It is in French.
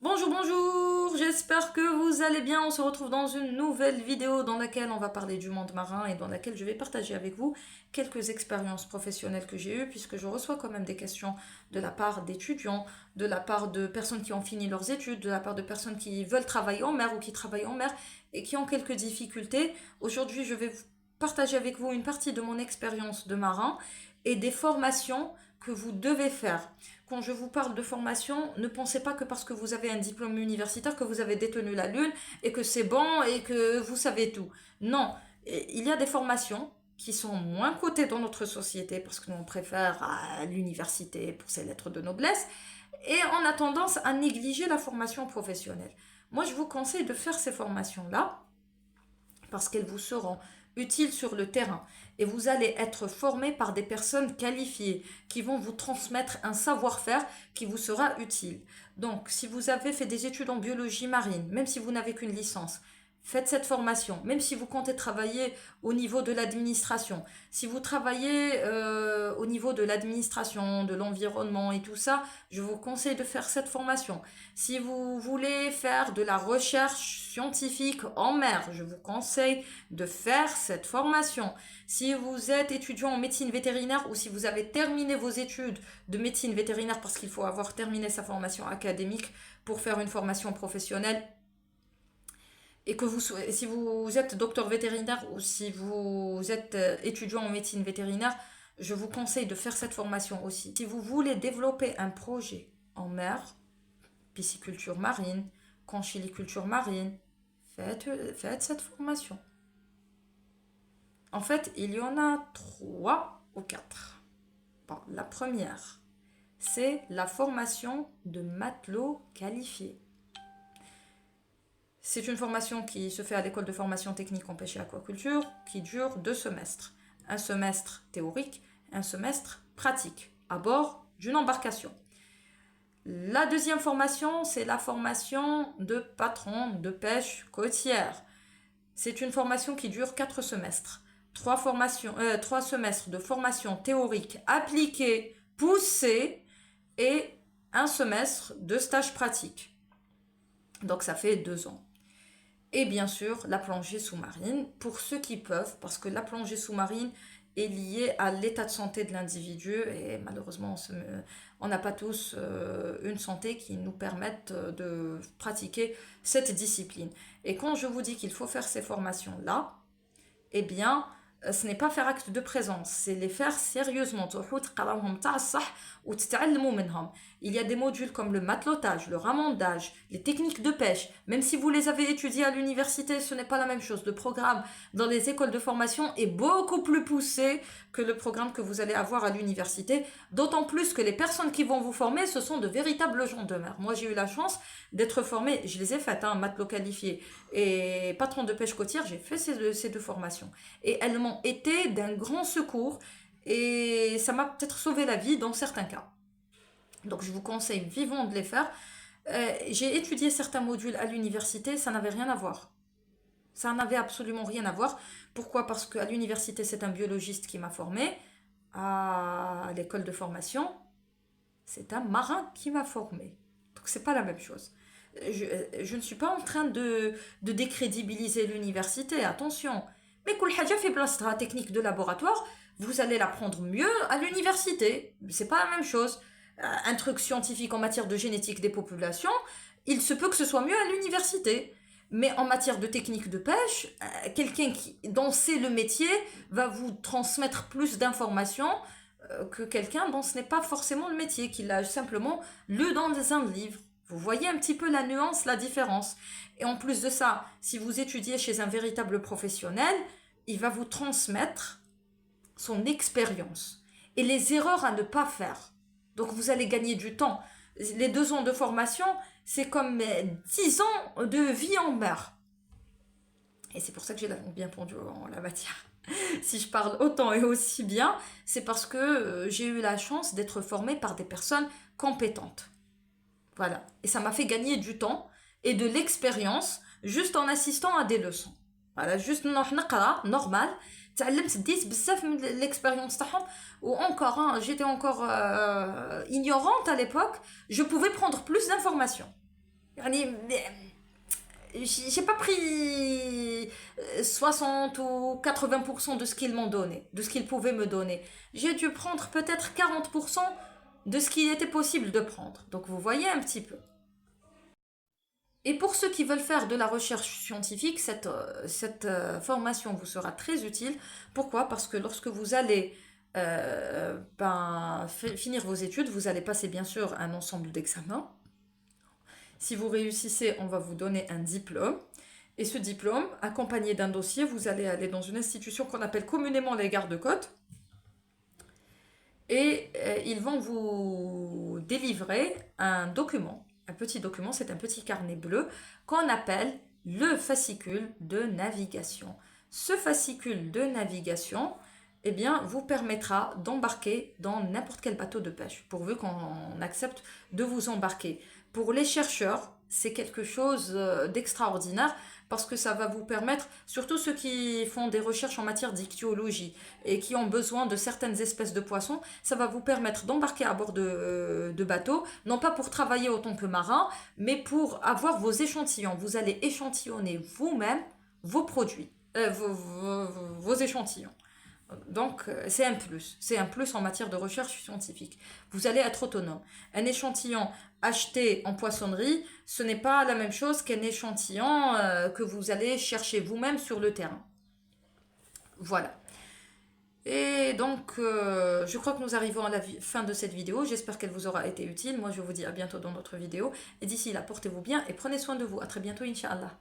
Bonjour, bonjour, j'espère que vous allez bien. On se retrouve dans une nouvelle vidéo dans laquelle on va parler du monde marin et dans laquelle je vais partager avec vous quelques expériences professionnelles que j'ai eues puisque je reçois quand même des questions de la part d'étudiants, de la part de personnes qui ont fini leurs études, de la part de personnes qui veulent travailler en mer ou qui travaillent en mer et qui ont quelques difficultés. Aujourd'hui, je vais partager avec vous une partie de mon expérience de marin et des formations que vous devez faire. Quand je vous parle de formation, ne pensez pas que parce que vous avez un diplôme universitaire que vous avez détenu la lune et que c'est bon et que vous savez tout. Non, il y a des formations qui sont moins cotées dans notre société parce que nous on préfère à l'université pour ses lettres de noblesse et on a tendance à négliger la formation professionnelle. Moi, je vous conseille de faire ces formations-là parce qu'elles vous seront utiles sur le terrain et vous allez être formé par des personnes qualifiées qui vont vous transmettre un savoir-faire qui vous sera utile. Donc, si vous avez fait des études en biologie marine, même si vous n'avez qu'une licence, faites cette formation, même si vous comptez travailler au niveau de l'administration. Si vous travaillez au niveau de l'administration, de l'environnement et tout ça, je vous conseille de faire cette formation. Si vous voulez faire de la recherche scientifique en mer, je vous conseille de faire cette formation. Si vous êtes étudiant en médecine vétérinaire ou si vous avez terminé vos études de médecine vétérinaire parce qu'il faut avoir terminé sa formation académique pour faire une formation professionnelle, et que si vous êtes docteur vétérinaire ou si vous êtes étudiant en médecine vétérinaire, je vous conseille de faire cette formation aussi. Si vous voulez développer un projet en mer, pisciculture marine, conchiliculture marine, faites cette formation. En fait, il y en a 3 ou 4. Bon, la première, c'est la formation de matelot qualifié. C'est une formation qui se fait à l'école de formation technique en pêche et aquaculture qui dure 2 semestres. Un semestre théorique, un semestre pratique à bord d'une embarcation. La deuxième formation, c'est la formation de patron de pêche côtière. C'est une formation qui dure 4 semestres. 3 semestres de formation théorique appliquée, poussée et un semestre de stage pratique. Donc ça fait 2 ans. Et bien sûr, la plongée sous-marine, pour ceux qui peuvent, parce que la plongée sous-marine est liée à l'état de santé de l'individu et malheureusement, on n'a pas tous une santé qui nous permette de pratiquer cette discipline. Et quand je vous dis qu'il faut faire ces formations-là, eh bien, ce n'est pas faire acte de présence, c'est les faire sérieusement. Il y a des modules comme le matelotage, le ramondage, les techniques de pêche. Même si vous les avez étudiés à l'université, ce n'est pas la même chose. Le programme dans les écoles de formation est beaucoup plus poussé que le programme que vous allez avoir à l'université. D'autant plus que les personnes qui vont vous former, ce sont de véritables gens de mer. Moi, j'ai eu la chance d'être formée, je les ai faites, matelot qualifié et patron de pêche côtière, j'ai fait ces 2 formations. Et elles m'ont été d'un grand secours et ça m'a peut-être sauvé la vie dans certains cas. Donc je vous conseille vivement de les faire. J'ai étudié certains modules à l'université, ça n'avait rien à voir. Ça n'avait absolument rien à voir. Pourquoi? Parce qu'à l'université, c'est un biologiste qui m'a formé. À l'école de formation, c'est un marin qui m'a formé. Donc c'est pas la même chose. Je ne suis pas en train de décrédibiliser l'université, attention. Mais كل حاجة في بلاصتها, technique de laboratoire, vous allez l'apprendre mieux à l'université. C'est pas la même chose. Un truc scientifique en matière de génétique des populations, il se peut que ce soit mieux à l'université. Mais en matière de technique de pêche, quelqu'un dont c'est le métier va vous transmettre plus d'informations que quelqu'un dont ce n'est pas forcément le métier, qu'il a simplement lu dans un livre. Vous voyez un petit peu la nuance, la différence. Et en plus de ça, si vous étudiez chez un véritable professionnel, il va vous transmettre son expérience et les erreurs à ne pas faire. Donc vous allez gagner du temps. Les 2 ans de formation, c'est comme 10 ans de vie en mer. Et c'est pour ça que j'ai bien pondu en la matière. Si je parle autant et aussi bien, c'est parce que j'ai eu la chance d'être formée par des personnes compétentes. Voilà. Et ça m'a fait gagner du temps et de l'expérience juste en assistant à des leçons. Voilà, juste normal. تعلمت ديت بزاف من l'expérience تاعهم ou encore j'étais encore ignorante à l'époque, je pouvais prendre plus d'informations. يعني j'ai pas pris 60 ou 80% de ce qu'ils m'ont donné, de ce qu'ils pouvaient me donner. J'ai dû prendre peut-être 40% de ce qu'il était possible de prendre. Donc vous voyez un petit peu. Et pour ceux qui veulent faire de la recherche scientifique, cette formation vous sera très utile. Pourquoi? Parce que lorsque vous allez finir vos études, vous allez passer bien sûr un ensemble d'examens. Si vous réussissez, on va vous donner un diplôme. Et ce diplôme, accompagné d'un dossier, vous allez aller dans une institution qu'on appelle communément les gardes-côtes. Et ils vont vous délivrer un document. Un petit document, c'est un petit carnet bleu qu'on appelle le fascicule de navigation. Ce fascicule de navigation, eh bien, vous permettra d'embarquer dans n'importe quel bateau de pêche, pourvu qu'on accepte de vous embarquer. Pour les chercheurs, c'est quelque chose d'extraordinaire parce que ça va vous permettre, surtout ceux qui font des recherches en matière d'ichtyologie et qui ont besoin de certaines espèces de poissons, ça va vous permettre d'embarquer à bord de bateaux, non pas pour travailler autant que marin, mais pour avoir vos échantillons. Vous allez échantillonner vous-même vos produits, vos échantillons. Donc, c'est un plus en matière de recherche scientifique. Vous allez être autonome. Un échantillon acheté en poissonnerie, ce n'est pas la même chose qu'un échantillon que vous allez chercher vous-même sur le terrain. Voilà. Et donc, je crois que nous arrivons à la fin de cette vidéo. J'espère qu'elle vous aura été utile. Moi, je vous dis à bientôt dans notre vidéo. Et d'ici là, portez-vous bien et prenez soin de vous. À très bientôt, Inch'Allah.